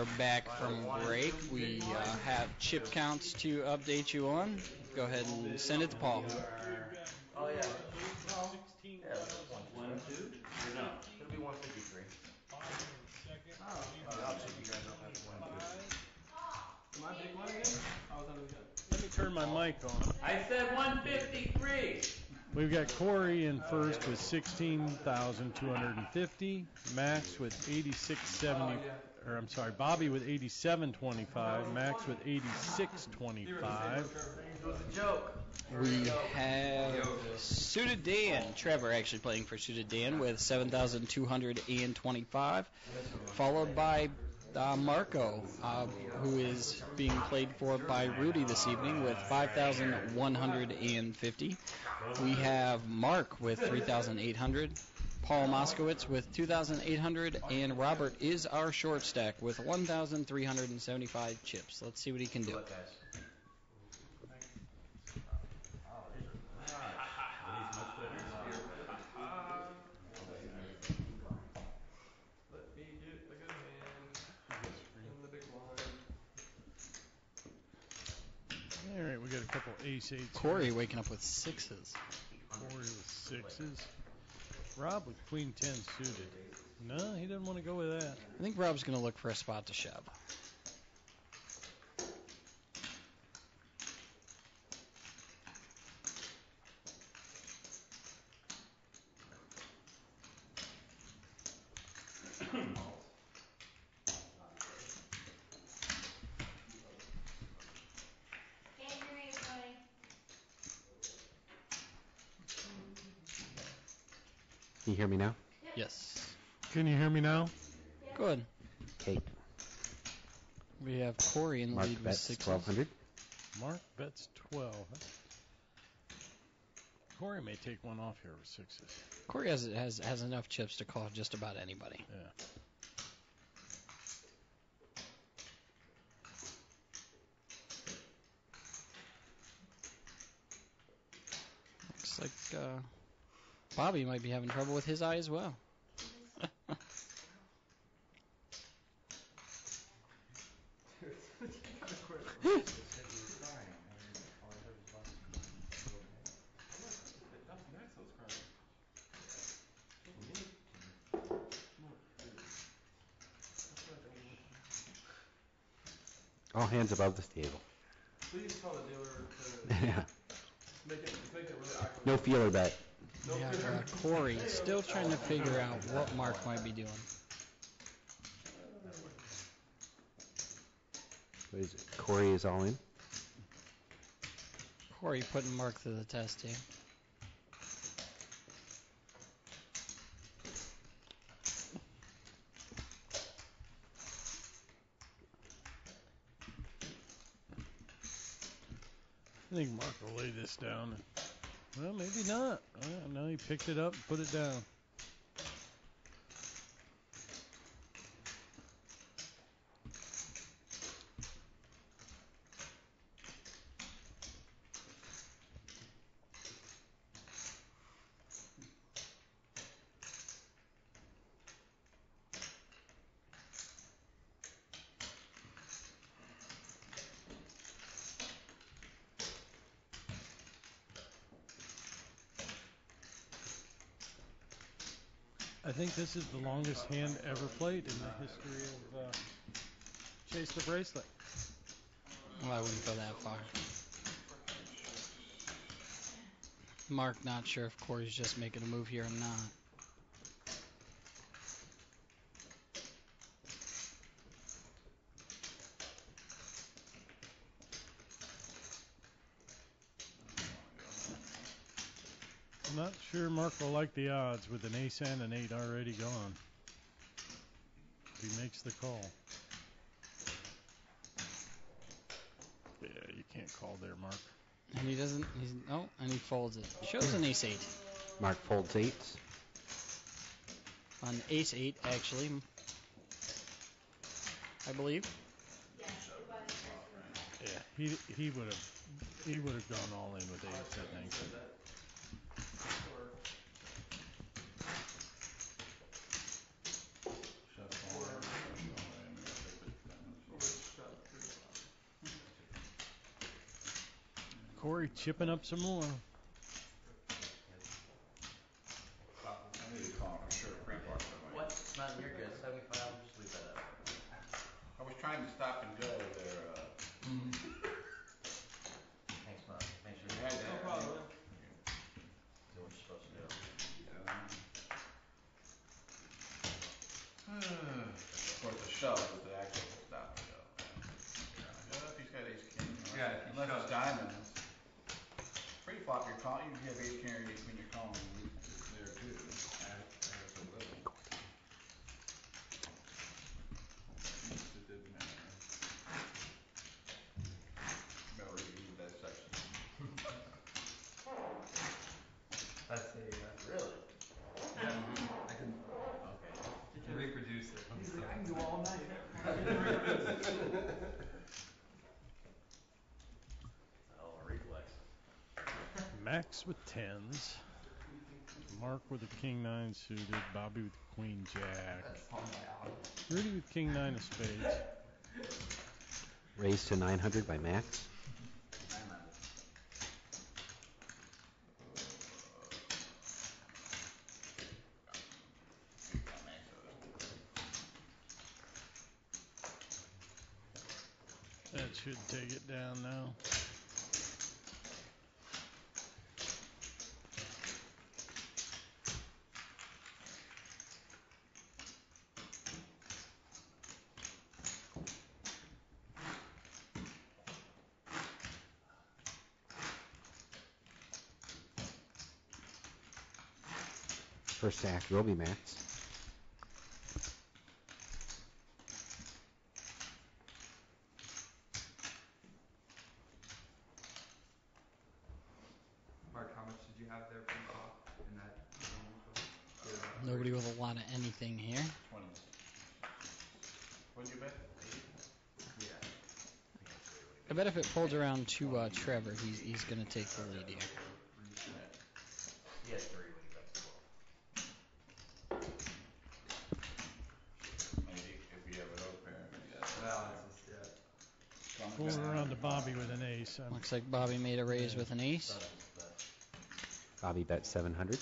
are back from break. We have chip counts to update you on. Go ahead and send it to Paul. Oh, yeah. 16. Yeah, 1, 2? Or no? It'll be 153. Obviously, you guys don't have 1, 2. Come on, take one again? I was under the gun. Let me turn my mic on. I said 153. We've got Corey in first with 16,250. Max with 86.70. Or I'm sorry, Bobby with 87.25. Max with 86.25. It was a joke. We have Suited Dan, Trevor actually playing for Suited Dan with 7,225, followed by Marco, who is being played for by Rudy this evening with 5,150. We have Mark with 3,800, Paul Moskowitz with 2,800, and Robert is our short stack with 1,375 chips. Let's see what he can do. Let me do a good hand in the big blind. All right, we got a couple ace-8s. Corey waking up with sixes. Corey with sixes. Rob with queen 10 suited. No, he doesn't want to go with that. I think Rob's going to look for a spot to shove. Can you hear me now? Yes. Can you hear me now? Good. Okay. We have Corey in the Mark lead with bets 600. 1,200. Mark bets 12. Corey may take one off here with sixes. Corey has enough chips to call just about anybody. Yeah. Looks like Bobby might be having trouble with his eye as well. All hands above the table. Please tell the dealer to Yeah. make it really awkward. No feeler bet. We have Corey still trying to figure out what Mark might be doing. What is it? Corey is all in. Corey putting Mark to the test here. I think Mark will lay this down. Well, maybe not. No, he picked it up and put it down. I think this is the longest hand ever played in the history of Chase the Bracelet. Well, I wouldn't go that far. Mark not sure if Corey's just making a move here or not. I'm not sure Mark will like the odds with an ace and an 8 already gone. He makes the call. Yeah, you can't call there, Mark. And he doesn't, and he folds it. Shows an ace 8. Mark folds 8s. On ace 8, actually, I believe. Yeah, he would have gone all in with 8s, I think. Corey chipping up some more. I need to call him for sure. Free park. What? Not you're good. 75. Just leave that up. I was trying to stop and go there. Thanks, Mom. Make sure Yeah, you no problem. problem. Do what you're supposed to do. Of course, the shove is the actual stop and go. If he's got ace king. Yeah, if he unless it's shoves. diamonds. Free flop, you're calling. You have ace king or ace queen, you're calling. It's there too. Absolutely. It didn't matter. Better read that section. That's a, Really? yeah, I can Okay. reproduce it. He's like, I can go all night. Oh, a reflex. Max with tens. Mark with a king nine suited. Bobby with queen jack. Rudy with king nine of spades. Raised to 900 by Max. That should take it down now. First stack will be Max. Mark, how much did you have there from the top in that Nobody with a lot of anything here. 20. What'd you bet? Yeah. I bet if it pulls around to Trevor, he's going to take the lead here. He had 3 when he bet 12. Maybe if you have an open pair. Well, it's just, yeah. Pulling around to Bobby with an ace. Looks like Bobby made a raise with an ace. Bobby bet 700.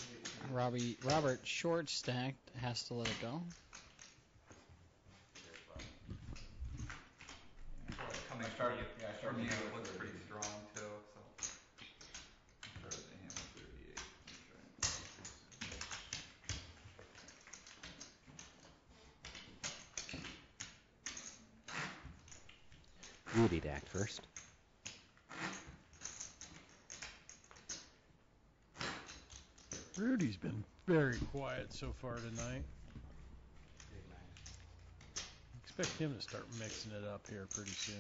Robert short stacked has to let it go. Coming I started- from you, yeah, I started from you to go looks with pretty 30. strong too, so. Started the hand with 38. Rudy to act first. Rudy's been very quiet so far tonight. Expect him to start mixing it up here pretty soon.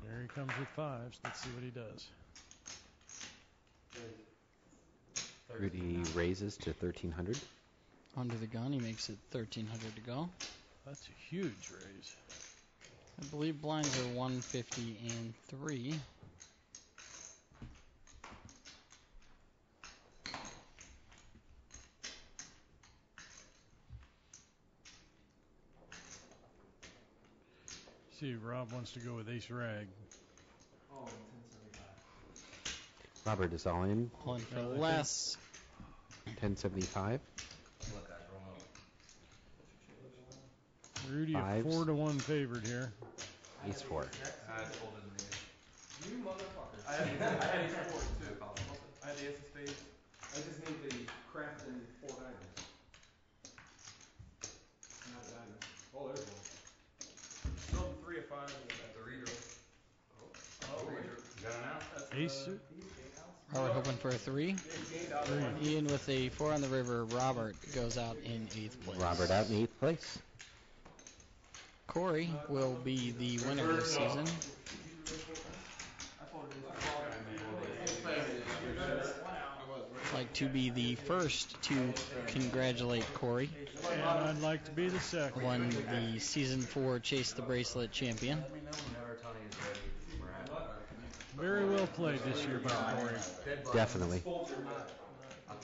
There he comes with fives. Let's see what he does. Rudy raises to 1300. Under the gun, he makes it 1,300 to go. That's a huge raise. I believe blinds are 150 and 3. See, Rob wants to go with ace rag. Oh, 1075. Robert is all in. Pulling for Okay. less. 1075. Look, guys, roll over. Rudy Fives. a 4-1 favored here. Ace 4. I folded in the You motherfucker. I had ace four No too. problem. I had the ace of spades. I just need the craft and 4 diamonds. Not a diamond. Oh, there's one. Still the 3 of 5 and That's a reader. Oh, wait. You got it now? That's Ace suit. Robert hoping for a 3. They gained out Three. one. Ian with a 4 on the river. Robert goes out in 8th place. Robert out in 8th place. Corey will be the winner this season. I folded Like to be the first to congratulate Corey, And I'd like to be the second. won the season 4 Chase the Bracelet champion. Let me know whenever Tony is ready. We're at it. Very well played this year by Corey. Definitely. No,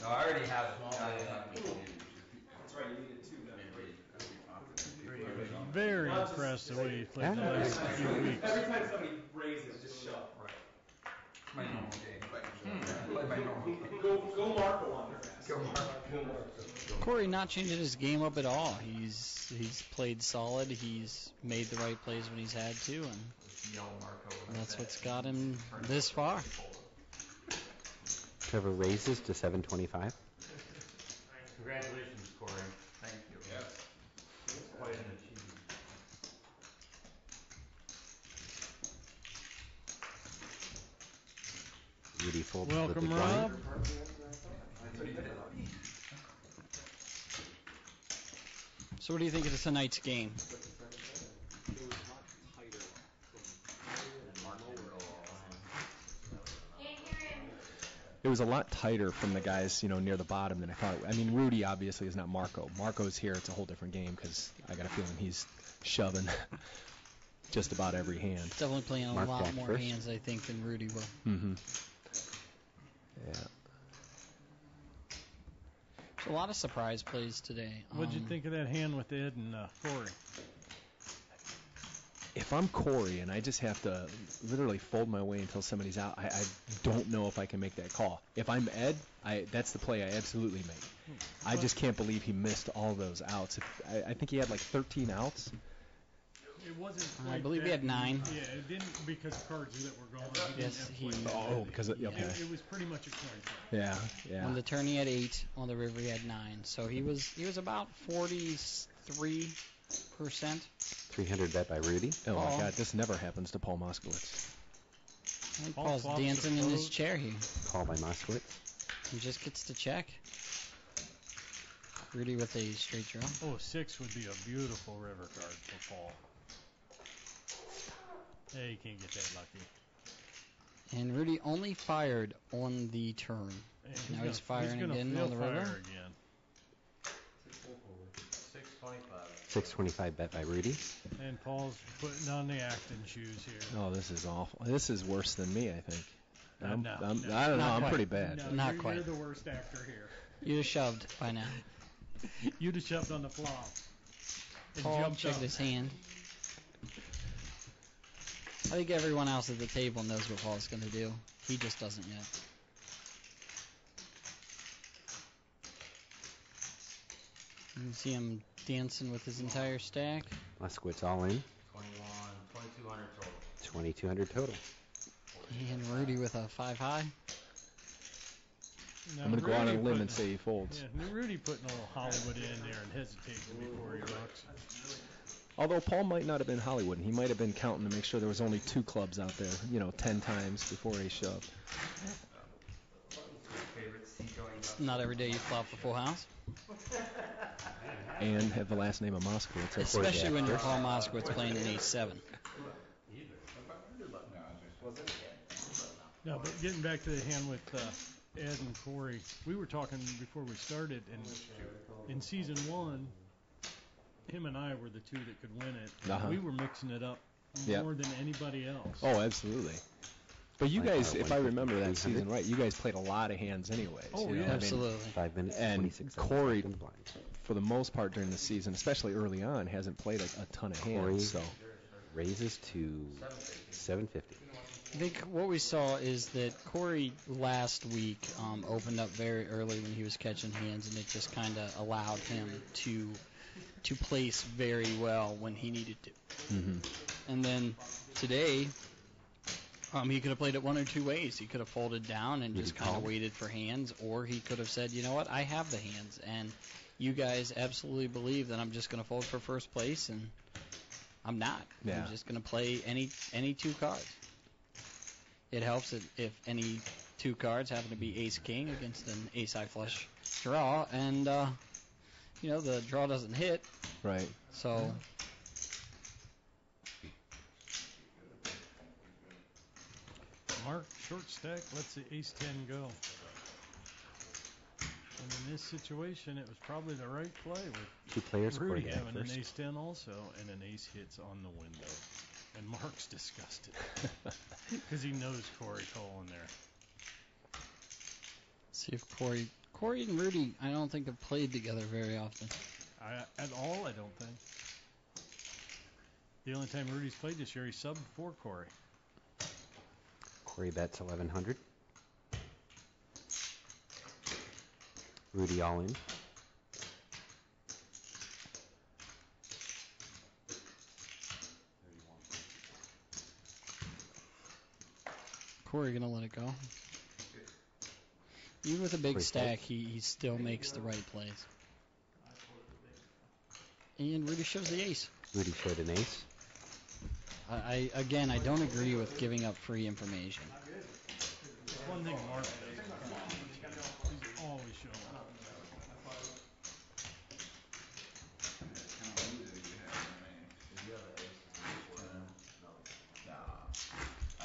I already have it. That's right, you need it too. Very impressed the way he played the last few weeks. Every time somebody raises raises, just shove. Right. My normal game. Hmm. Play my normal game. Go Marco on their ass. Go Mark. Corey not changing his game up at all. He's played solid. He's made the right plays when he's had to, and Yell Marco. that's what's got him this far. Trevor raises to 725. Congratulations, Corey. Thank you. Yes. It's quite an achievement. Rudy folds with the Welcome, 20. Rob. So what do you think of tonight's game? It was a lot tighter from the guys, near the bottom than I thought. I mean, Rudy obviously is not Marco. Marco's here. It's a whole different game because I got a feeling he's shoving just about every hand. Definitely playing a Mark lot back more first. hands, I think, than Rudy will. Mm-hmm. Yeah. A lot of surprise plays today. What'd you think of that hand with Ed and Corey? If I'm Corey and I just have to literally fold my way until somebody's out, I don't know if I can make that call. If I'm Ed, that's the play I absolutely make. I just can't believe he missed all those outs. I think he had like 13 outs. It wasn't I quite believe he that had 9. Yeah, it didn't because cards that were going. Yes, he. Oh, because okay. It was pretty much a coin flip. Yeah. On the turn he had 8. On the river he had 9. So he was about 43%. 300 bet by Rudy. Oh my Paul. God, this never happens to Paul Moskowitz. I think Paul Paul's flops dancing the in his fold. chair here. Call by Moskowitz. He just gets to check. Rudy with a straight draw. Oh, 6 would be a beautiful river card for Paul. Hey, you can't get that lucky. And Rudy only fired on the turn. And Now he's firing gonna again fill on the river. fire again. 625. 625 bet by Rudy. And Paul's putting on the acting shoes here. Oh, this is awful. This is worse than me, I think. No, I don't know. Not I'm quite. pretty bad. No, Not you're, quite. You're the worst actor here. You'd have shoved by now. You'd have shoved on the flop. And Paul jumped checked up. his hand. I think everyone else at the table knows what Paul's going to do. He just doesn't yet. You can see him dancing with his entire stack. Moskowitz all in. 2200 total. 2200 total. And Rudy with a 5 high. Now, I'm going to go out on a Rudy limb and putting- say he folds. Yeah, Rudy putting a little Hollywood in there and hesitating before he rocks. Although Paul might not have been Hollywood. He might have been counting to make sure there was only 2 clubs out there, 10 times before he shoved. Favorite seat going up. Not every day you flop a full house. And have the last name of Moskowitz. Especially when you're Paul Moskowitz playing an ace-7. No, but getting back to the hand with Ed and Corey, we were talking before we started, and in season 1, him and I were the two that could win it. Uh-huh. We were mixing it up Yep. more than anybody else. Oh, absolutely. But you Like guys, our if I remember that 150, season right, you guys played a lot of hands anyways. Oh, you know? yeah. I mean, Absolutely. 5 minutes, And 26 Corey- seconds blind. for the most part during the season, especially early on, hasn't played a ton of hands. Corey So raises to 750. I think what we saw is that Corey last week opened up very early when he was catching hands, and it just kind of allowed him to place very well when he needed to. Mhm. And then today, he could have played it one or two ways. He could have folded down and just kind of waited for hands, or he could have said, you know what, I have the hands, and you guys absolutely believe that I'm just going to fold for first place, and I'm not. Yeah. I'm just going to play any 2 cards. It helps if any 2 cards happen to be ace-king against an ace-high flush draw, and, the draw doesn't hit, right. so... Mark, short stack, lets the ace-10 go. And in this situation, it was probably the right play with 2 players, Corey Rudy back having first. an ace-10 also, and an ace hits on the window. And Mark's disgusted because he knows Corey calling there. See if Corey and Rudy, I don't think have played together very often. At all, I don't think. The only time Rudy's played this year, he subbed for Corey. Corey bets 1100. Rudy all in. Corey gonna let it go. Even with a big Corey stack, he still makes the right plays. And Rudy shows the ace. Rudy showed an ace. I don't agree with giving up free information. One thing Mark does. He's always showing up.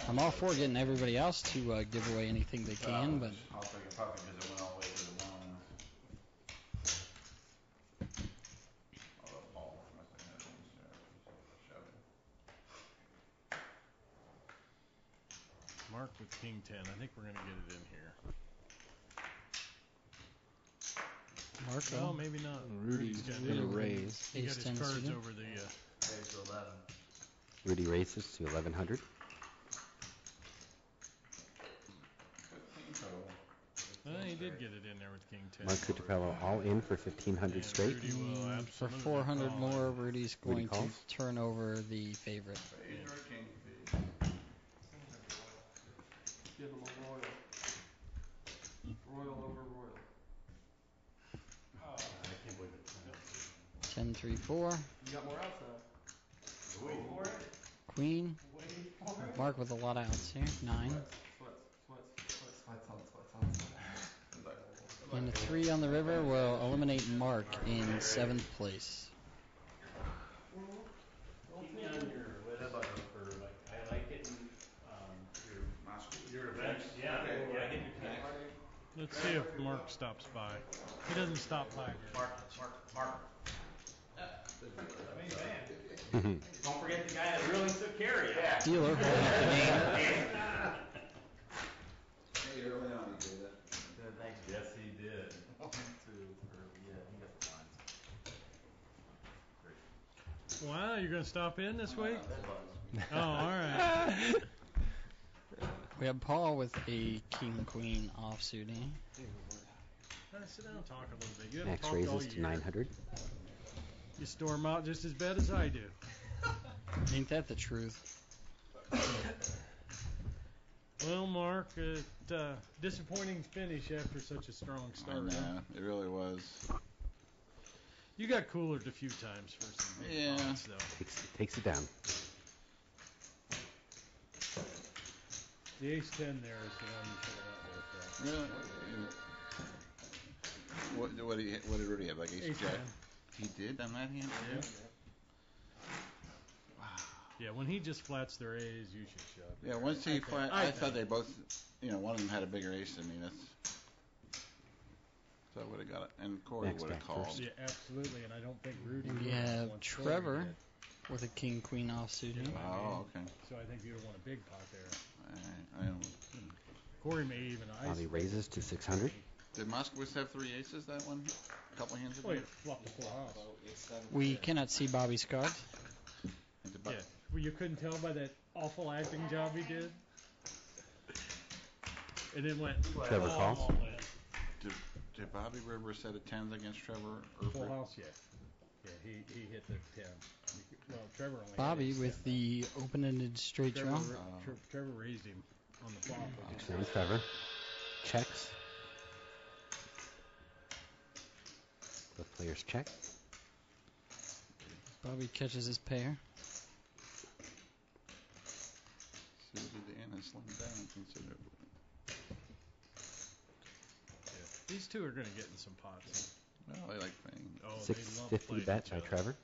I'm all for getting everybody else to give away anything they can, but I'll take it probably because it went all the way to the ones. Although Paul must have had one shoving. Mark with King 10. I think we're going to get it in here. Mark, No, maybe not. Rudy's got going to Rudy. raise. He got Ace his 10 cards suited. over the. Raise to 11. Rudy raises to 1100. He did get it in there with King 10. Mark Cutiffello all in for 1500 And straight. Rudy will for absolutely 400 call more, it. Rudy's Rudy going to calls. turn over the favorite. Raise or king, Give him a royal. Royal over royal. 10, 3, 4. You got more outs now. Wait for it. Queen. Wait for it. Mark with a lot of outs here. 9. Sweats on. And a 3 on the river will eliminate Mark in 7th place. Keep me on your list for, like, I like getting your events. Yeah, Okay. yeah, I get your team. Let's see if Mark stops by. He doesn't stop by here. Mark. Don't forget the guy that really took care of you. Dealer holding up the game. Hey, early on you did that. Good, thanks. Yes, he did. He got the lines. Wow, you're going to stop in this week? Bed bugs. Oh, all right. We have Paul with a king queen offsuiting. Sit down and talk a little bit. You haven't Max talked all raises to year. 900. You storm out just as bad as I do. Ain't that the truth? Well, Mark, disappointing finish after such a strong start. huh? It really was. You got coolered a few times for some big Yeah. pots, though. Takes it down. The ace 10 there is the one you should have went with. Really? What did Rudy have? Like ace Ace jack? 10. He did on that hand? Yeah. Yeah, when he just flats their A's, you should shove. Yeah, once he flat, I I thought they both, one of them had a bigger ace than me. So I would have got it, and Corey Next would have back called. first. Yeah, absolutely, and I don't think Rudy. And we would have once Corey Trevor did. with a king queen offsuiting. Oh, okay. So I think you'd have won a big pot there. I don't. Corey may even ice. Bobby raises to 600. Did Moskowitz have 3 aces that one? A couple hands ago? Oh, yeah, flop the full house. We cannot see Bobby's cards. And did Bo- Yeah, well, you couldn't tell by that awful acting job he did. And then went. Trevor calls. all in. Did Bobby River set of 10s against Trevor? Full house, yeah. Yeah, he hit the 10. Well, Trevor only. Bobby had with the open-ended straight Trevor, draw. Trevor raised him on the flop. Excellent. Trevor checks. Both players check. Bobby catches his pair. Suited in and slimmed down considerably. These two are going to get in some pots. Well, I like playing. Oh, they love 650 playing bet each by other. Trevor.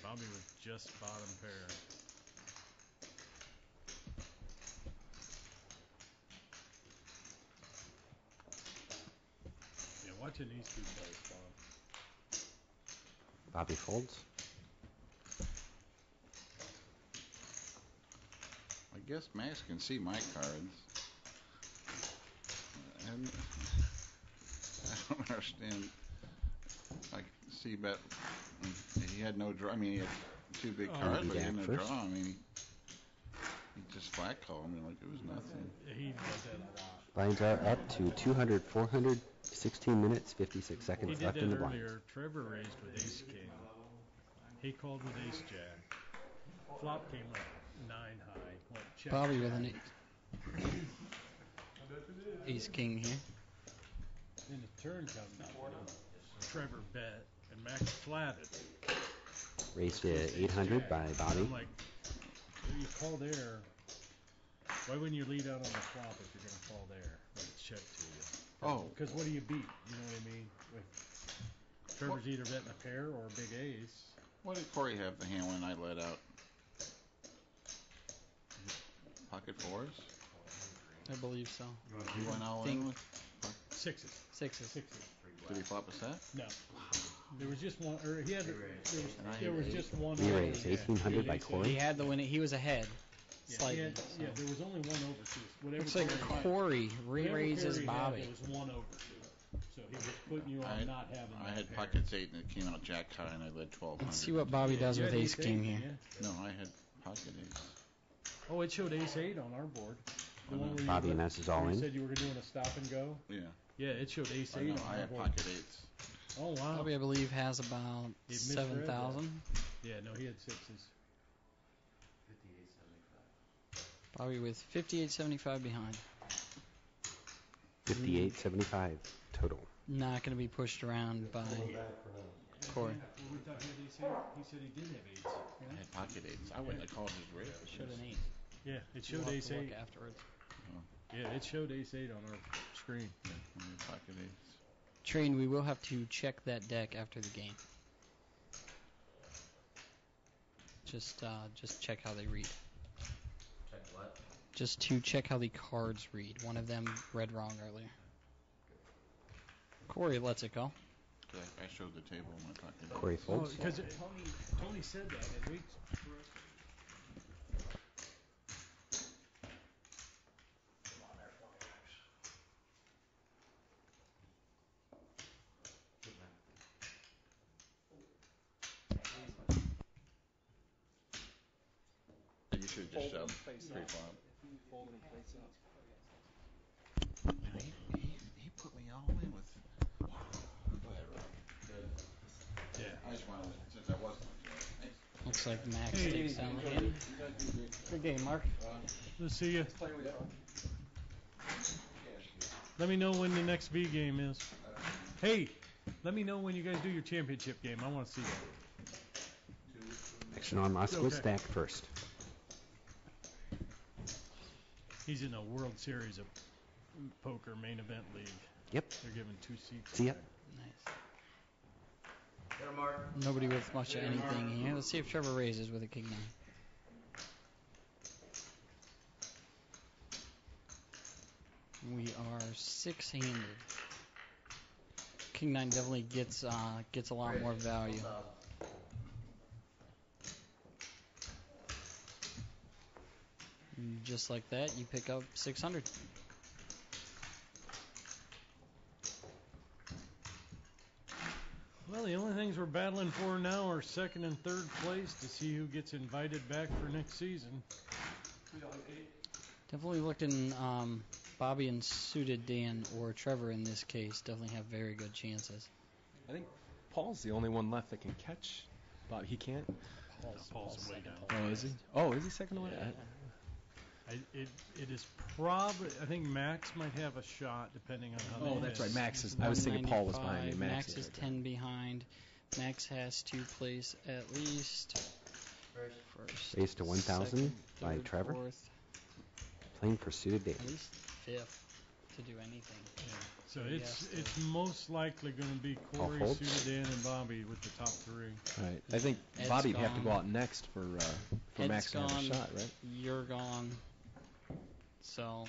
Bobby with just bottom pair. Yeah, watching these two play is fun. Bobby folds. I guess Max can see my cards. And I don't understand. Like, C-bet, he had no draw. I mean, he had 2 big Oh, cards, but he Jack had no first. draw. I mean, He just flat called me like it was nothing. He does that a lot. Blinds are up to 200, 400, 16 minutes, 56 He seconds did left that in the blinds. earlier. Trevor raised with ace king. He called with ace jack. Flop came up 9 high. Went check. Bobby with check. an ace king here. Then the turn comes up. Trevor bet and Max flatted. Raised to 800 by Bobby. I'm like, you call there. Why wouldn't you lead out on the flop if you're going to call there when it's check to you? Oh. Because what do you beat? You know what I mean? Trevor's either betting a pair or a big ace. What did Corey have the hand when I let out? Pocket fours? I believe so. He went all Think- in with? Sixes. Sixes. Did he flop a set? No. There was just one, or he had, there was just one. We over. raised 1800 by He Corey. had the win. He was ahead. Yeah, Slightly. yeah, there was only one over two. Whatever Looks like Corey had- Corey whatever re-raises Corey had, Bobby. There was one over two. So he was putting you on not having I that had pair. pockets 8 and it came out jack high and I led 1200. Let's see what Bobby does You with had ace king eight, here. yeah? No, I had pocket 8. Oh, it showed ace 8 on our board. The one where Bobby you, and us is all where you in. said you were doing a stop and go. Yeah. Yeah, it showed ace I 8 know, on I our had board. pocket 8s. Oh wow. Bobby, I believe, has about He misread that. 7,000. Yeah, no, he had sixes. 58.75. Bobby with 58.75 behind. 58.75 total. Not going to be pushed around by Corey. Well, we thought he had ace 8. He said he did have 8s. I had pocket 8s. I wouldn't have called his raise. Showed an 8. Yeah, it We'll showed have ace to 8. look afterwards. Yeah, it showed ace 8 on our screen. I had pocket 8s. Train, we will have to check that deck after the game. Just check how they read. Check what? Just to check how the cards read. One of them read wrong earlier. Corey lets it go. I showed the table when I talked to him. Corey folds. Because Tony said that, and we. You should have just shoved pre-flop. He put me all in with. Go ahead, Rob. Yeah. I just wanted, since I wasn't. Looks like Max Hey. takes down the hand. Good game, Mark. Let's see you. Let me know when the next V game is. Hey, let me know when you guys do your championship game. I want to see that. Action on Moskowitz Okay. stacked first. He's in a World Series of Poker main event league. Yep. They're giving 2 seats. See ya. Nice. There, Mark. Nobody with much of anything here. Let's see if Trevor raises with a king 9. We are 6-handed. King 9 definitely gets a lot more value. And just like that, you pick up 600. Well, the only things we're battling for now are second and third place to see who gets invited back for next season. Definitely looking Bobby and suited Dan or Trevor in this case definitely have very good chances. I think Paul's the only one left that can catch. Bob, he can't. Paul's way down. Oh, is he? Oh, is he second away? It is probably. I think Max might have a shot depending on how. Oh, they that's miss. right. Max is. I was thinking Paul was behind me. 195. Max Max is is right 10 behind. Max has to place at least first. Raised to 1,000 second, by third, Trevor. Fourth, Playing for suited Dan. at least fifth to do anything. So Yes. it's most likely going to be All Corey, folds? Suited Dan, and Bobby with the top 3. Right. I think Ed's Bobby'd have to go gone. out next for Ed's Max to have a gone. shot, right? You're gone. So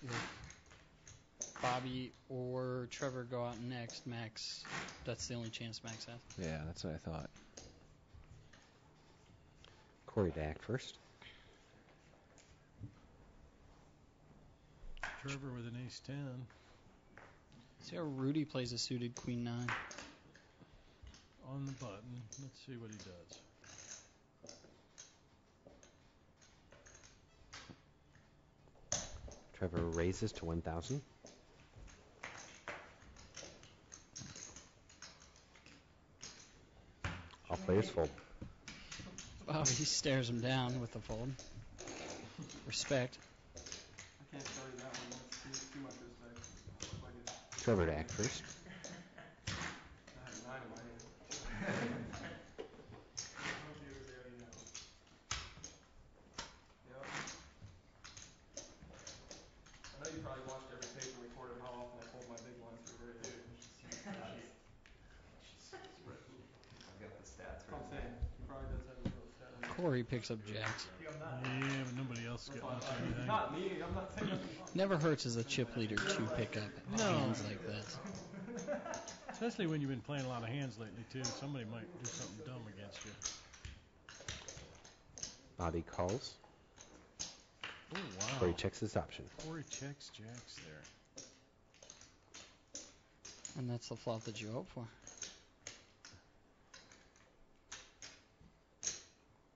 if Bobby or Trevor go out next, Max, that's the only chance Max has. Yeah, that's what I thought. Corey to act first. Trevor with an ace 10. See how Rudy plays a suited queen 9. On the button. Let's see what he does. Trevor raises to 1,000. All players fold. Bobby stares him down with the fold. Respect. I can't tell you that one. That's too much respect. Like it, Trevor to act first. I have 9 in my hand. Our viewers already know. Yep. I know you probably watched every tape and recorded how often I fold my big blinds for very big. I've got the stats That's what I'm right saying. He probably does have a real stat on it. Corey picks up jacks. Yeah, but nobody else That's got why much I'm anything. not me. I'm not saying nothing. Never hurts as a chip leader to pick up hands like this. Especially when you've been playing a lot of hands lately, too. Somebody might do something dumb against you. Bobby calls. Oh, wow. Corey checks his option. Corey checks jacks there. And that's the flop that you hope for.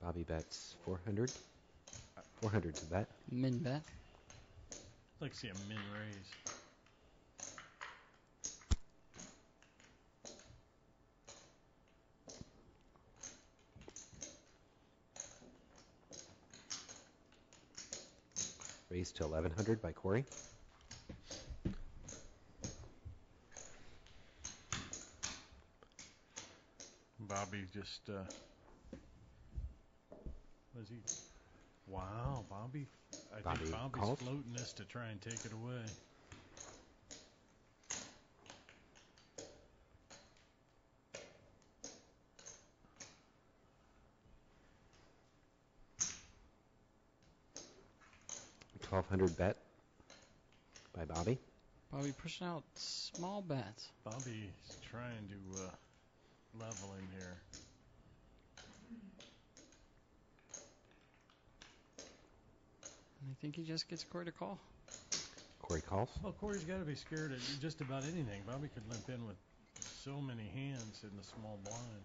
Bobby bets 400. 400 to bet. Min bet. I'd like to see a min raise. Raised to 1,100 by Corey. Bobby just, was he? Wow, Bobby. I Bobby think Bobby's calls. floating this to try and take it away. $1,200 bet by Bobby. Bobby pushing out small bets. Bobby's trying to level him here. And I think he just gets Corey to call. Corey calls. Well, Corey's got to be scared of just about anything. Bobby could limp in with so many hands in the small blind.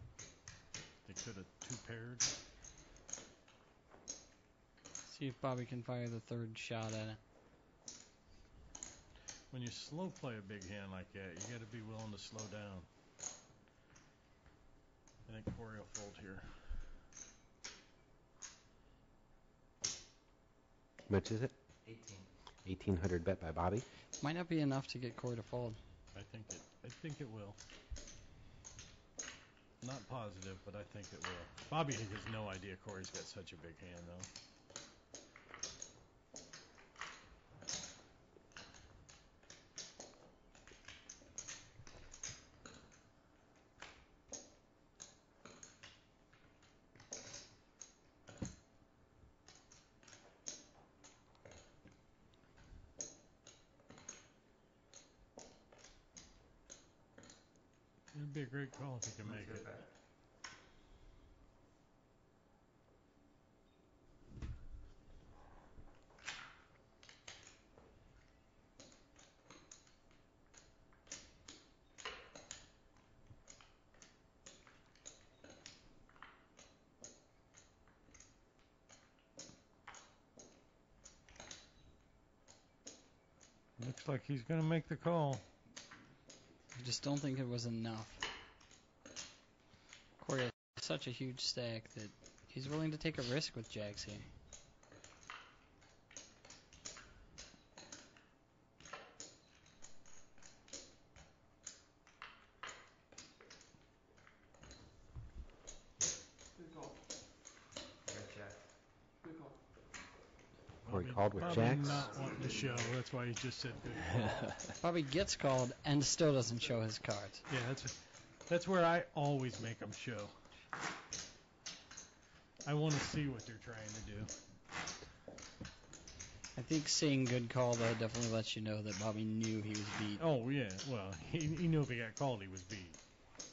They could have two paired. See if Bobby can fire the third shot at it. When you slow play a big hand like that, you got to be willing to slow down. I think Corey will fold here. How much is it? 18. 1,800 bet by Bobby. Might not be enough to get Corey to fold. I think it will. Not positive, but I think it will. Bobby has no idea Corey's got such a big hand, though. It'd be a great call if he can make it. Looks like he's going to make the call. I just don't think it was enough. Corey has such a huge stack that he's willing to take a risk with jacks here. Good call. I got jack. Good call. Corey called with Bobby jacks. not wanting to show. That's why he just said good call. Bobby gets called and still doesn't show his cards. Yeah, that's where I always make them show. I want to see what they're trying to do. I think saying good call, though, definitely lets you know that Bobby knew he was beat. Oh, yeah. Well, he knew if he got called, he was beat. Let's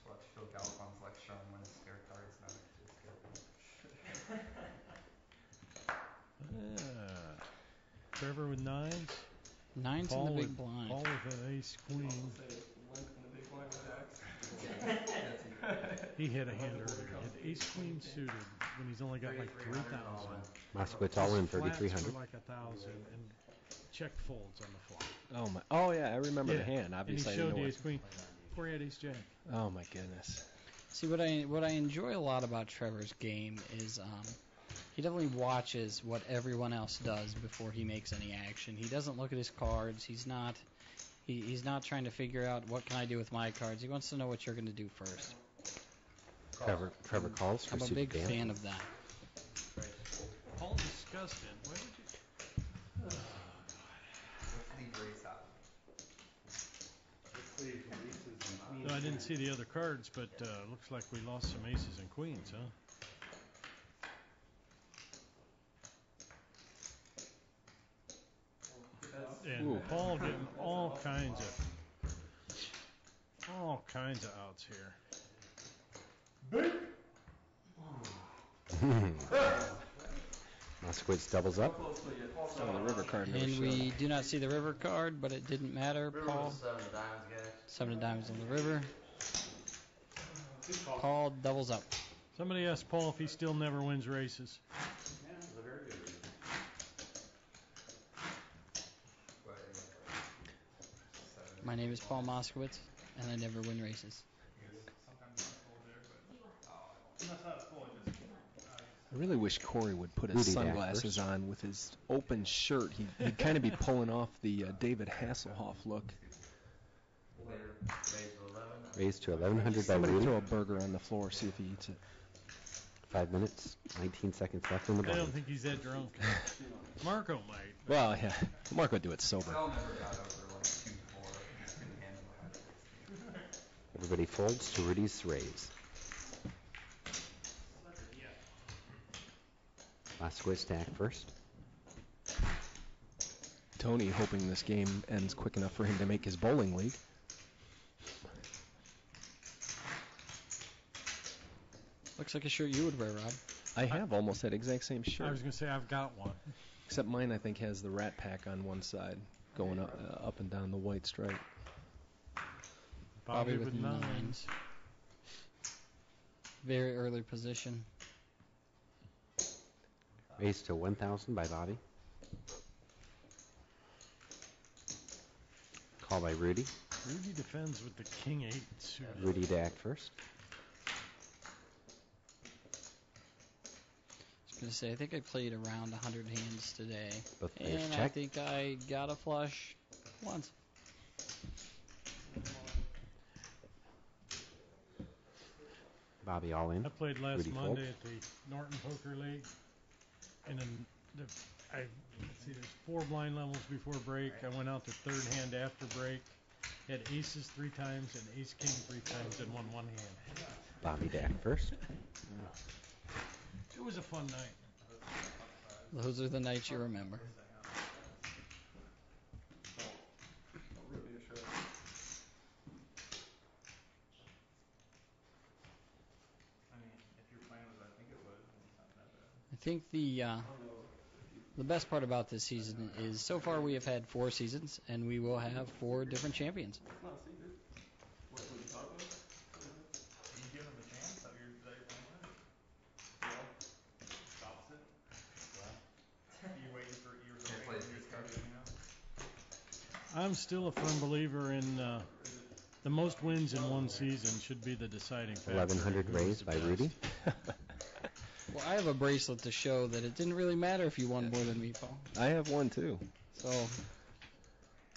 watch Phil Galafon's lecture on when a spare card is not actually a spare card. Trevor with nines. Nines in the big blind. Paul with an ace queen. Say limp in the big blind with jacks. He hit a hand earlier. He had ace queen suited when he's only got like 3,000. Moskowitz all in Flats 3,300. for like 1,000, and checked folds on the flop. Oh my! Oh yeah, I remember the hand. And he Obviously, I showed didn't the know ace queen before he had ace jack. Oh my goodness. See, what I enjoy a lot about Trevor's game is he definitely watches what everyone else does before he makes any action. He doesn't look at his cards. He's not trying to figure out what can I do with my cards. He wants to know what you're going to do first. Trevor calls for I'm a suited big jam. fan of that. Paul disgusted. Why would you? Let's leave race out. Let's leave aces and queens. No, I didn't see the other cards, but looks like we lost some aces and queens, huh? And Ooh. Paul getting all kinds of outs here. Moskowitz doubles up. Oh, the river card never And showed. we do not see the river card, but it didn't matter. River Paul, was 7 of diamonds, guys. 7 of diamonds on the river. Paul doubles up. Somebody asked Paul if he still never wins races. Yeah, it was a very good reason. My name is Paul Moskowitz, and I never win races. I really wish Corey would put his Rudy sunglasses Dackers. on with his open shirt. He'd kind of be pulling off the David Hasselhoff look. Raised to 1100 by Somebody Rudy. throw a burger on the floor, see if he eats it. 5 minutes, 19 seconds left in the I don't ball. think he's that drunk. Marco might. Well, yeah, Mark would do it sober. Phil never got over like 2-4. He just couldn't handle it. Everybody folds to Rudy's raise. Moskowitz stack first. Tony hoping this game ends quick enough for him to make his bowling league. Looks like a shirt you would wear, Rob. I have almost that exact same I shirt, was going to say I've got one. except mine I think has the Rat Pack on one side, going up and down the white stripe. Bobby with nines. nines. Very early position. Raised to 1000 by Bobby. Call by Rudy. Rudy defends with the king 8 suited. Rudy to act first. I was going to say, I think I played around 100 hands today. Both players And I check. think I got a flush once. Bobby all in. I played last Rudy Monday folds. at the Norton Poker League, and then let's see, there's 4 blind levels before break. I went out to third hand after break, had aces 3 times and ace king 3 times and won 1 hand. Bobby to act first. It was a fun night. Those are the nights you remember. I mean, if your plan was I think it would, then it's not that bad. I think the best part about this season is so far we have had 4 seasons, and we will have 4 different champions. It's not a secret. What you thought was? Are you giving him a chance? Is that your plan? Well, opposite. You waiting for this card to come out? I'm still a firm believer in the most wins in one season should be the deciding factor. 1100 Who was raised the by best. Rudy. Well, I have a bracelet to show that it didn't really matter if you won more than me, Paul. I have one too. So,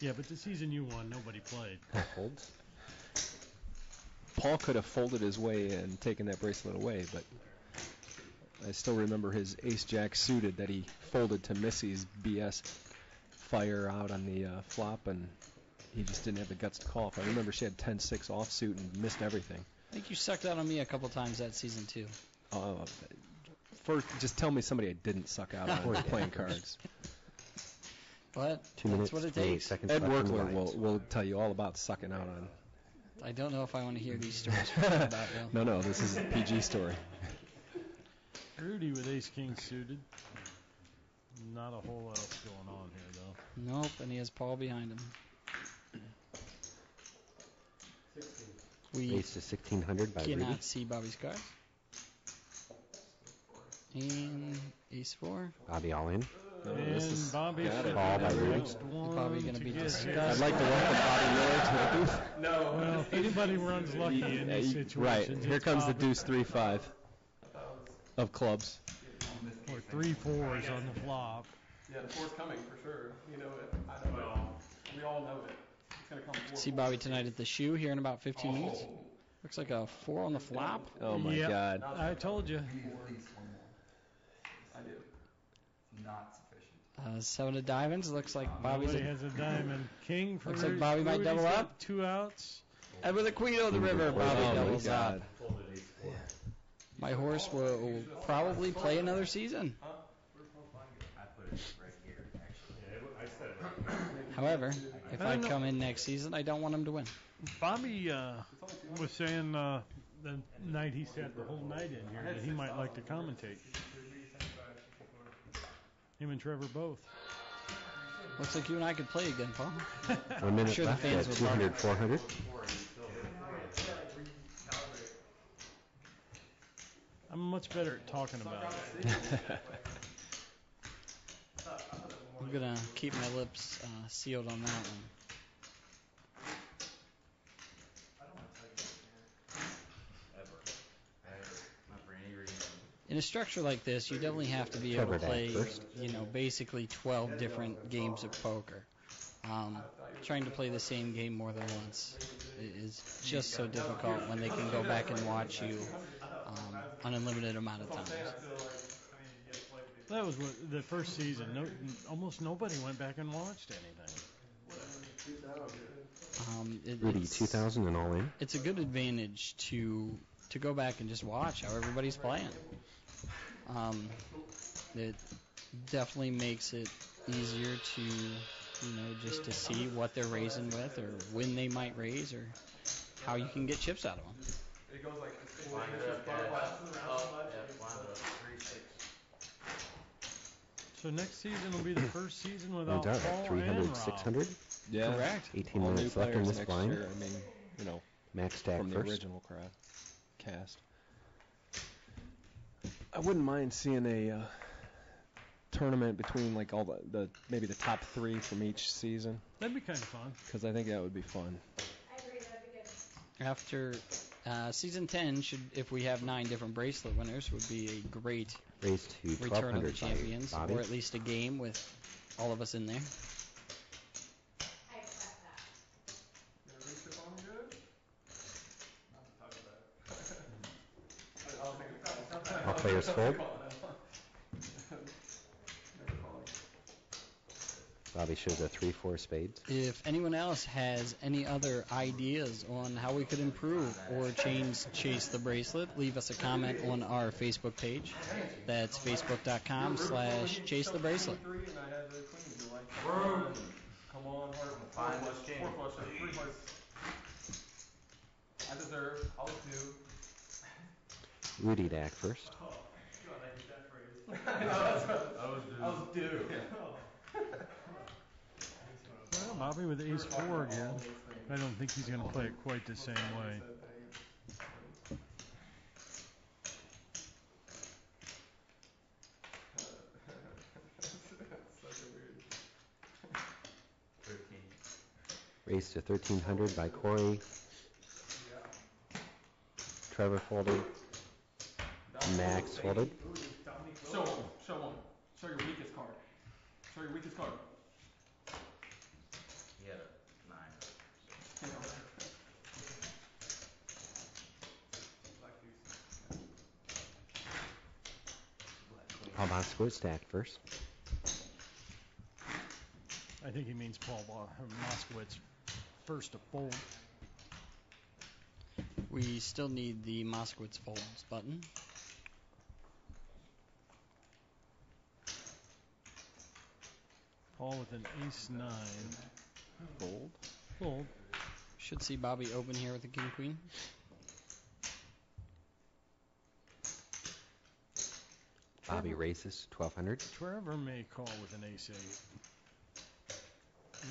Yeah, but the season you won, nobody played. Folds. Paul could have folded his way and taken that bracelet away, but I still remember his ace-jack suited that he folded to Missy's BS fire out on the flop, and he just didn't have the guts to call. If I remember, she had 10-6 offsuit and missed everything. I think you sucked out on me a couple times that season, too. First, just tell me somebody I didn't suck out on playing cards. But 2 that's minutes, what it 28 takes. seconds Ed left in the Werkler lines. will tell you all about sucking out on. I don't know if I want to hear these stories about you. No, this is a PG story. Rudy with ace king suited. Not a whole lot else going on here, though. Nope, and he has Paul behind him. 16. We Raised to 1600 by Rudy. cannot see Bobby's cards. And ace 4. Bobby all in. No, this And is Bobby got should it. Call be by the Rudy. next one Bobby gonna to be get disgusted. hit. I'd like to welcome Bobby Miller to the booth. No. Well, if anybody runs lucky in these Right, situations, here it's comes the Bobby. deuce 3-5 of clubs. Or 3-4s on the flop. Yeah, the four's coming for sure. You know it. I know it. We all know it. It's gonna come 4. See Bobby tonight at the shoe here in about 15 minutes. Looks like a 4 on the flop. Oh my Yep. God. I told you. We need at least one more. I do. Not sufficient. 7 of diamonds. Looks like Bobby's Nobody at, has a diamond. King for Looks like Rudy. Bobby might Rudy's double got up. 2 outs. and with a queen on the river. Bobby Oh my doubles God. up. My horse will probably play another season. I put it right here, actually. I said it. However, if I I don't know. come in next season, I don't want him to win. Bobby was saying the night he sat the whole night in here that he might like to commentate. Him and Trevor both. Looks like you and I could play again, Paul. 1 minute Sure the left fans at would love 200, it. 400. I'm much better at talking about it. I'm gonna keep my lips sealed on that one. Not for any reason. In a structure like this, you definitely have to be able to Trevor play, back first. basically 12 different games of poker. Trying to play the same game more than once is just so difficult when they can go back and watch you an unlimited amount of times. That was what, the first season. Almost nobody went back and watched anything. Rudy, It's 2,000 and all in. it's a good advantage to go back and just watch how everybody's playing. It definitely makes it easier to, just to see what they're raising with or when they might raise or how you can get chips out of them. It goes like this. Line it up, guys. Up, yeah, line it up. 3-6. So next season will be the first season No without doubt. Paul 300, and Rob. 600. Yeah. Correct. 18 All new minutes left in players this next blind. year. I mean, Max stack from the first. original crowd cast. I wouldn't mind seeing a tournament between like all the maybe the top 3 from each season, That'd be kind of fun. because I think that would be fun. After season 10, if we have 9 different bracelet winners, would be a great Raised to return of the 1,200 by champions, Bobby. or at least a game with all of us in there. You gonna reach up on me good? Not to talk about it. I don't think it's All players fold. Never calling. Bobby shows a 3-4 spades. If anyone else has any other ideas on how we could improve or chase the bracelet, leave us a comment on our Facebook page. That's facebook.com/chase the bracelet. And I had the queens. You're like, come on, heart. Find Four this flush, king. four flush, 3 hearts. I deserve. I'll do. Rudy to act first. God, I hate that phrase. I was due. Well, Bobby with ace 4 again. I don't think he's going to play it quite the same way. Such a weird. 13. Raised to 1,300 by Corey. Trevor folded. Max folded. Show one. Show one. Show your weakest card. Show your weakest card. He had a 9. Black deuce. Paul Moskowitz stacked first. I think he means Paul Moskowitz first to fold. We still need the Moskowitz folds button. Paul with an ace 9. Fold. Fold. Should see Bobby open here with a king queen. Bobby raises 1,200. Trevor may call with an ace 8.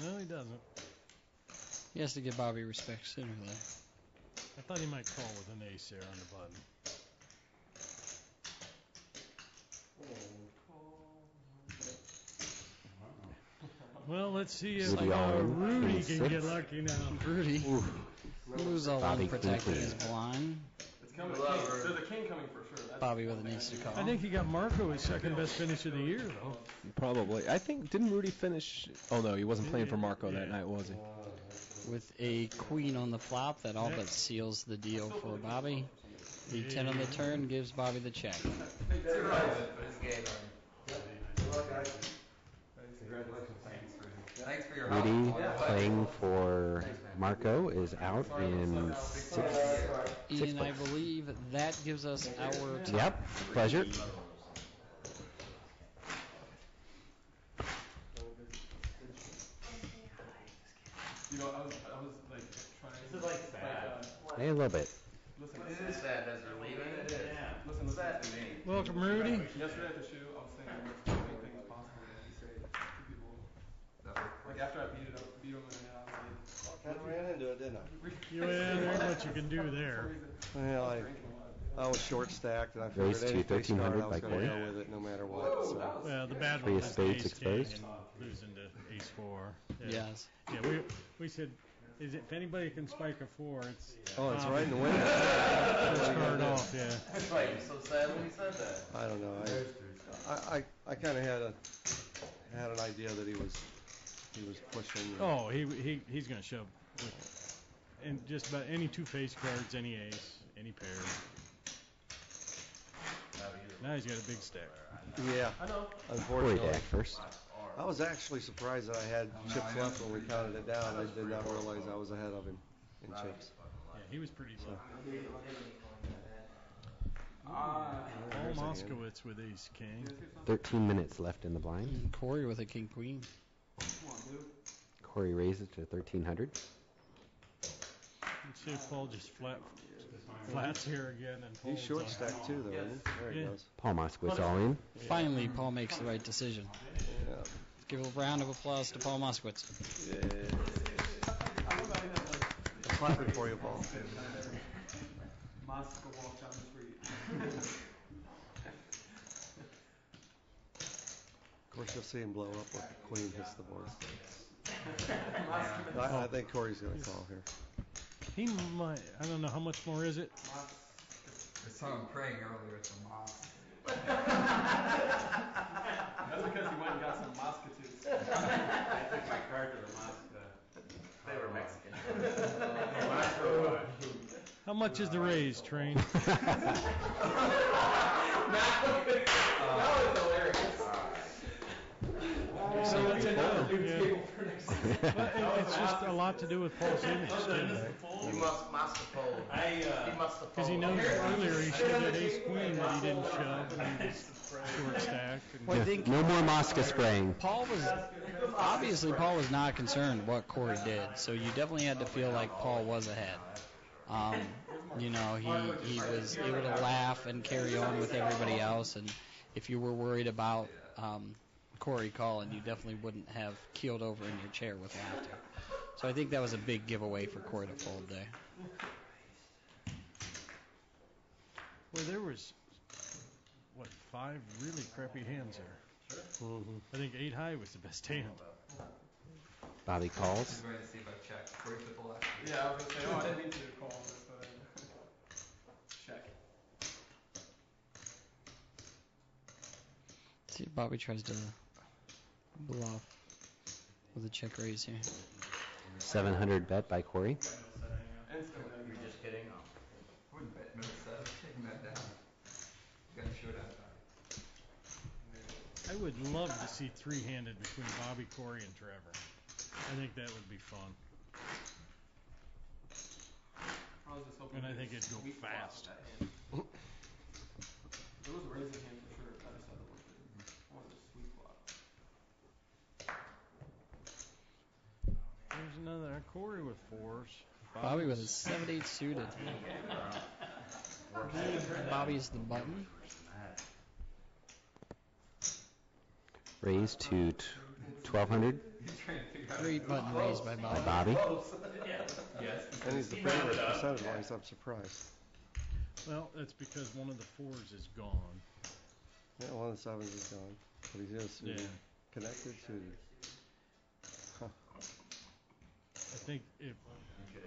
No, he doesn't. He has to give Bobby respect sooner though. I thought he might call with an ace there on the button. Well, let's see if Rudy all in, Rudy king can get six. lucky now. Rudy, who's all Bobby in protecting king his queen. blind. It's coming. There's a king coming for sure. That's Bobby with an ace to call. I think he got Marco his second best finish of the year, though. Probably. I think, didn't Rudy finish? Oh, no, he wasn't playing for Marco that night, was he? With a queen on the flop, that all but seals the deal for Bobby. The 10 on the turn gives Bobby the check. Thanks for your help. Rudy playing for Marco is out in sixth. And I believe that gives us our top. Yep, pleasure. You know, I was like trying. This is like sad. Hey, a little bit. Listen, It is sad as they're leaving. It is. listen, Sad to me. Welcome, Rudy. Yesterday at the shoe, I was thinking what's the only thing that's possible to say to people. Like after I beat him in the head, I was like, Kind of ran into it, didn't I? Yeah, there's what you can do there. Well, I was short stacked, and I Raised figured any to face card 1300 I was by going to Corey. go with it no matter what. So. Well, the bad Three one of was spades ace king exposed. and losing to ace 4. Yes. Yeah, we said, if anybody can spike a 4, it's. Oh, it's right in the window. First card off, yeah. That's right. You're so sad when he said that. I don't know. I kind of had an idea that he was pushing. Oh, he's gonna shove with, and just about any 2 face cards, any ace, any pair. Now he's got a big stack. Yeah, I know. Corey unfortunately. back first. I was actually surprised that I had chips left when we counted it down. I did not realize I was ahead of him in chips. Yeah, he was pretty low. There's Paul a hand. Moskowitz with ace king. 13 minutes left in the blind. And Corey with a king queen. Corey raises to 1300. Let's see if Paul just flats here again and He's folds short on. stacked too, though, isn't he? There he Yeah. goes. Paul Moskowitz all in. Finally, Paul makes the right decision. Yeah. Let's give a round of applause to Paul Moskowitz. Clapping for you, Paul. Moscow walk down the street. Of course, you'll see him blow up when the queen hits the board. I think Corey's going to call here. He might. I don't know how much more is it. I saw him praying earlier at the mosque. That's because he went and got some Moscatoos. I took my card to the mosque. They were Mexican. How much is the raise, Train? That was hilarious. It's just a lot to do with Paul's image, too. He must have told. He must have Because he knows earlier he shoved that ace queen that he didn't shove. And he was short stacked. Well, I think No more Mosca spraying. Paul was not concerned what Corey did, so you definitely had to feel like Paul was ahead. He was able to laugh and carry on with everybody else, and if you were worried about Corey calling, you definitely wouldn't have keeled over in your chair with laughter. So I think that was a big giveaway for Corey to fold there. Well, there was, 5 really crappy hands there. I think 8 high was the best hand. Bobby I calls. was ready to see if I checked. Corey took the last. Yeah, I was gonna say, I didn't mean to call this, but check. See if Bobby tries to bluff with a check raise here. 700 bet by Corey. You're just kidding? No. I wouldn't bet no 7. Taking that down. You got to show that back. I would love to see 3-handed between Bobby, Corey, and Trevor. I think that would be fun. I was just hoping And I for think a it'd go sweet flop fast. with that hand. It was a raising hand for sure. I just thought it was I wanted a sweet flop. There's another Corey with 4s. Bobby with his 7-8 suited. Bobby's the button. Raised to 1200 Great button raised by by Bobby. Bobby. And he's the favorite percentage-wise, I'm surprised. Well, that's because one of the 4s is gone. Yeah, one of the 7s is gone. But he's in Yeah. connected to. think if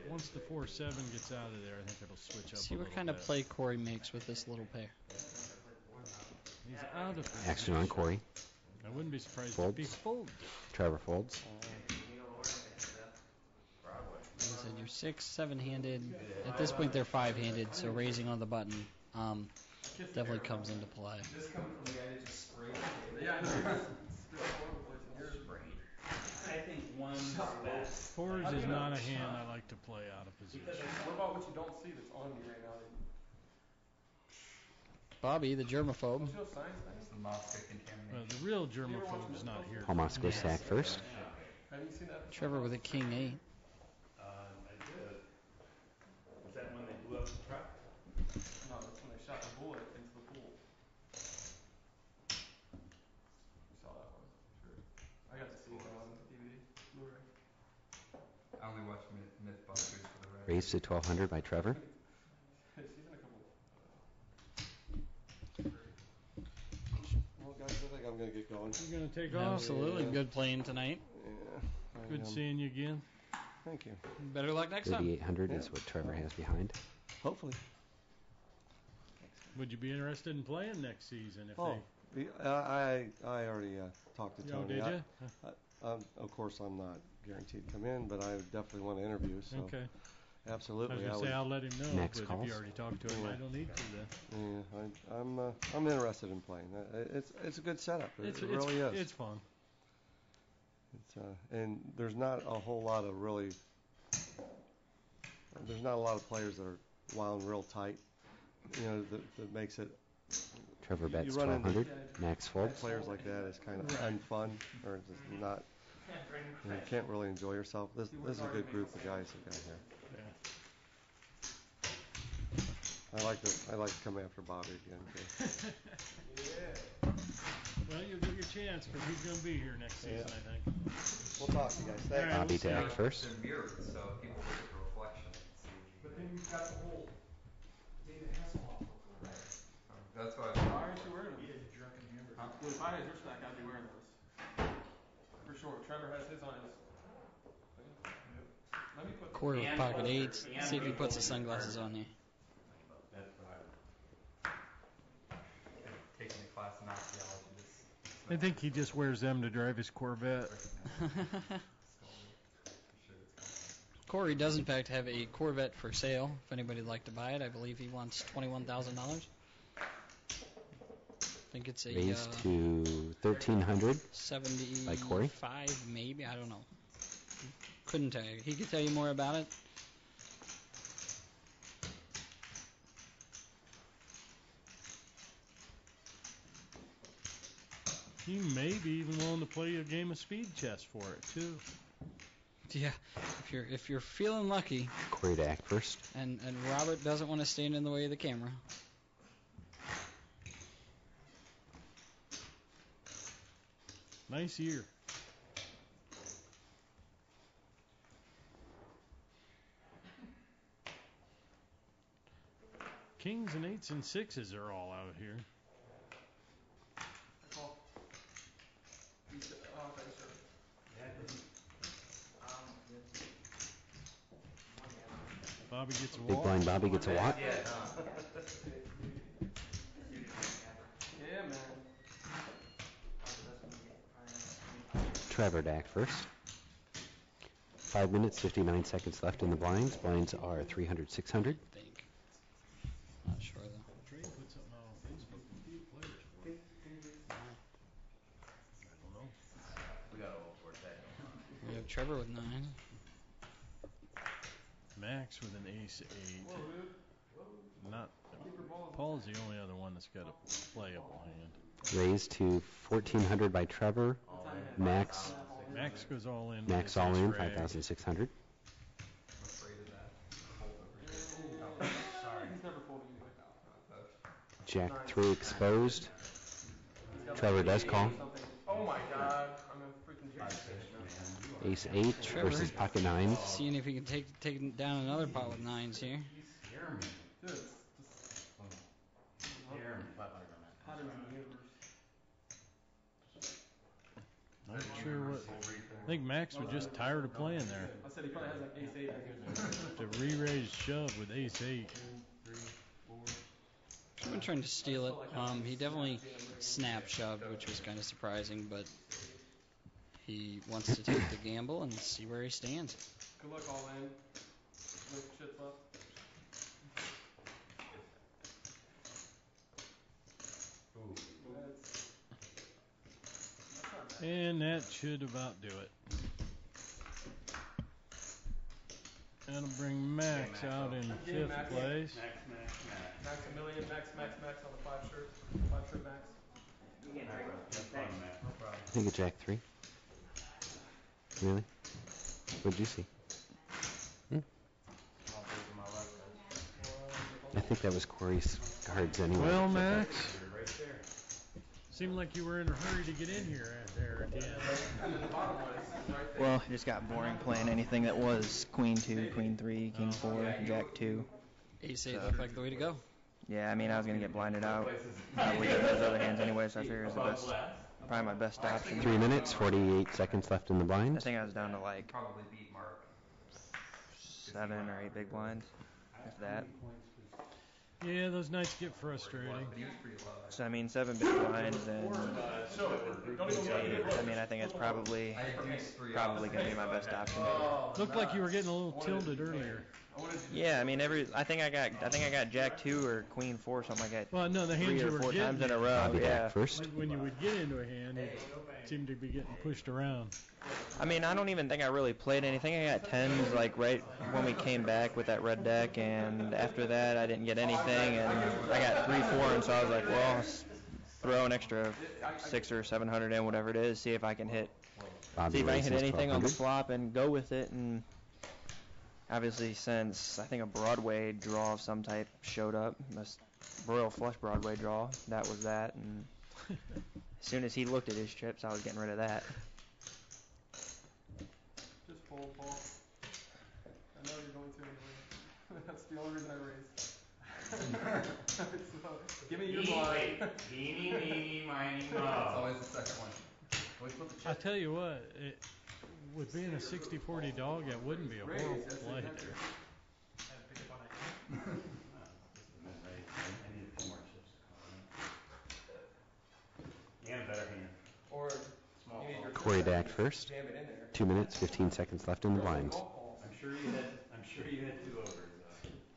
once the 4-7 gets out of there, I think it'll switch up. See a what little kind of bit. play Corey makes with this little pair. He's out of position. Action on Corey. I wouldn't be surprised Folds. if he folds. Trevor folds. Like I said, you're 6, 7-handed. At this point, they're 5-handed, so raising on the button definitely comes into play. This coming from the guy that just sprayed the table. Yeah, I know. I think one's best. Fours is not a hand I like to play out of position. What about what you don't see that's on me right now? Bobby, the germaphobe. Don't you know science things? The Moscow contamination. Well, the real germaphobe is not here. Paul Moscow stack first. Have you seen that? Trevor with a king 8. I did. Was that when they blew up the truck? No, that's when they shot the bullet into the pool. You saw that one, sure. I got to see it on DVD, Blu-ray. I only watch Mythbusters for the rest. Raised to 1200 by Trevor. She's in a couple. Well, guys, I think I'm going to get going. You're going to take off? Absolutely. Good playing tonight. Yeah. Good seeing you again. Thank you. Better luck next time. 3800 is what Trevor has behind. Hopefully. Would you be interested in playing next season? If I already talked to they... Oh, Tony. did you? Of course, I'm not guaranteed to come in, but I definitely want to interview. So Okay. absolutely, I was going to say I'll let him know, Next but calls. if you already talked to him, I don't need to then. Yeah, I'm interested in playing. It's a good setup. It really is. It's fun. And there's not a whole lot of there's not a lot of players that are wound real tight. You know, that makes it. Trevor bets you run into 1200. Max folds. players like that is kind of unfun, or it's just not. You can't really enjoy yourself. This is a good group of guys that got here. Yeah. I like to come after Bobby again too. Yeah. Well, you'll get your chance because he's going to be here next season, I think. We'll talk to you guys. Thanks. Bobby to act first. They're mirrored, so people look at the reflection and see what you But think. then you've got the whole David Hasselhoff look over there. That's why Why aren't you wearing them? Dude, if I had your stack, I'd be wearing those. For sure. Trevor has his on his thing. Let me put Corey with pocket 8s. And See if he puts the folding sunglasses on you. That's what taking a class in archaeology. I think he just wears them to drive his Corvette. Corey does in fact have a Corvette for sale. If anybody'd like to buy it, I believe he wants $21,000. I think it's a Raised to 1300 by Corey. 75 maybe. I don't know. Couldn't tell you. He could tell you more about it. He may be even willing to play a game of speed chess for it too. Yeah, if you're feeling lucky. Corey to act first. And Robert doesn't want to stand in the way of the camera. Nice year. Kings and 8s and 6s are all out here. call. Okay, sure. Bobby gets a Big walk. blind Bobby gets a walk. Yeah, man. Trevor to act first. 5 minutes, 59 seconds left in the blinds. Blinds are 300, 600. I think. Not sure though. Trey put something out on Facebook. Players for it. I don't know. We got a little towards that going on. We have Trevor with 9. Max with an ace 8. Whoa, dude. Not. Paul's the only other one that's got a playable hand. Raised to 1400 by Trevor. Max Max goes all in. Max all in, 5,600. I'm afraid of that. Sorry. He's never folding anyway. Jack 3 exposed. Trevor does call. Oh my god. I'm a freaking genius. Ace 8 versus pocket 9s. Seeing if he can take down another pot with 9s here. Scare me. Dude, it's Scare me. Flat line on that. hotter than the universe. Not sure what. think Max was just tired of playing there. I said he probably has like ace 8. The re-raised shove with ace 8. I've been trying to steal it. He definitely snap shoved, which was kind of surprising, but he wants to take the gamble and see where he stands. Good luck all in. No chips left. And that should about do it. That'll bring Max out in 5th place. Max a million, max on the 5 shirts. 5 shirt max. I think a jack 3. Really? What'd you see? I think that was Corey's cards anyway. Well, Max, seemed like you were in a hurry to get in here there at the end. Well, it just got boring playing anything that was Queen 2, Queen 3, King 4, Jack 2. Ace 8 looked like the way to go. Yeah, I mean, I was going to get blinded out. Probably get those other hands anyway, so I figured it was probably my best option. 3 minutes, 48 seconds left in the blind. I think I was down to like Probably beat Mark. 7 or 8 big blinds, if that. Yeah, those nights get frustrating. So, I mean, 7 big blinds, and I mean, I think it's probably going to be my best option. Looked like you were getting a little tilted earlier. Yeah, I mean, I think I got Jack 2 or Queen 4, something like that. Well, no, the hands 3 you or were 4 getting times in a row. Bobby Yeah. back first. When you would get into a hand, it seemed to be getting pushed around. I mean, I don't even think I really played anything. I got 10s like right when we came back with that red deck, and after that I didn't get anything, and I got 3, 4, and so I was like, well, let's throw an extra 600 or 700 in, whatever it is, see if I can hit anything on the flop and go with it. And obviously, since I think a Broadway draw of some type showed up, a Royal Flush Broadway draw, that was that, and as soon as he looked at his chips, I was getting rid of that. Just fold, Paul. I know you're going to anyway. That's the only reason I raised. So, give me your blind. Eeny, meeny, miny, It's mo. always the second one. Always put the I chip. tell you what, with being a 60-40 dog, that wouldn't be a horrible play there. I need a few more chips to call in. And a better hand. Or Small you need your Corey back first. jam it in there. 2 minutes, 15 seconds left in the blinds. I'm sure you had 2 overs.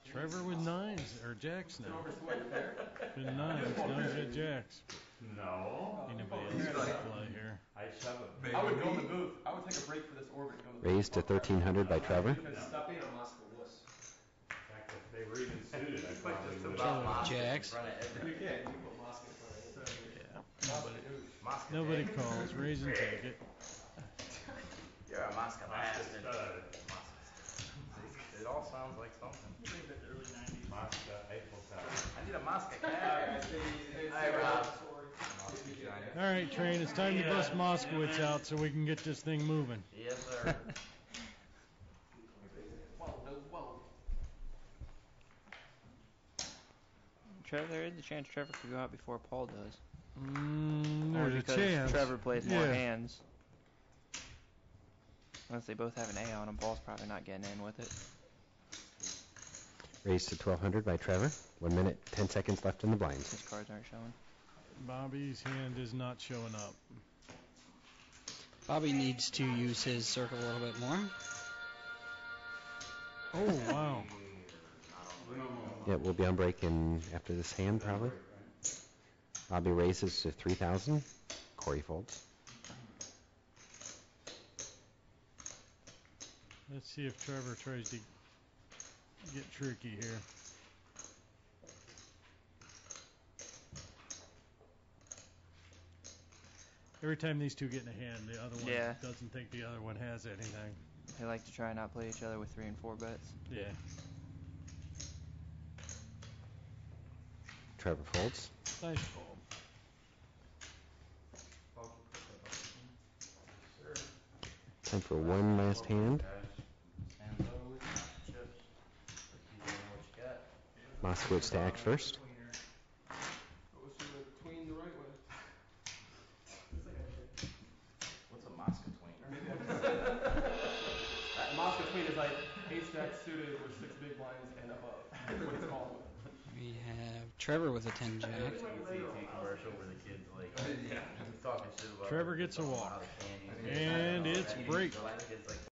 Trevor with 9s, or jacks now. Over sweat, fair? With 9s, now he's got jacks. No. Ain't nobody else gonna play here. I shove it. I would go in the booth. I would take a break for this orbit and go in the booth. Raised to 1,300 by Trevor. Stop being a Moscow wuss. In fact, if they were even suited, I probably would. Jacks. You can. You can put Moscow in front of it. Yeah. Nobody calls. Raise and take it. You're a Moscow bastard. It all sounds like something. Moscow, Eiffel Tower. I need a Moscow cat. Hi, Rob. All right, Train, it's time to bust Moskowitz out so we can get this thing moving. Yes, sir. Trevor, there is a chance Trevor could go out before Paul does. There's a because chance. Trevor plays more Yeah. hands. Unless they both have an A on them, Paul's probably not getting in with it. Raised to 1,200 by Trevor. 1 minute, 10 seconds left in the blinds. His cards aren't showing. Bobby's hand is not showing up. Bobby needs to use his circle a little bit more. Oh, wow. Yeah, we'll be on break after this hand, probably. Bobby raises to 3,000. Corey folds. Let's see if Trevor tries to get tricky here. Every time these two get in a hand, the other one doesn't think the other one has anything. They like to try and not play each other with 3 and 4 bets. Yeah. Trevor folds. Nice fold. Time for one last hand. Stand low with your chips. You know what you got. Moskowitz to act first. What's the tween the right way? What's a Moscow tween? suited with 6 big blinds and above. Is what it's called. We have Trevor with a 10 jack. CTB commercial where the kids like talking shit about Trevor gets a how walk. the candies And it's break. It's like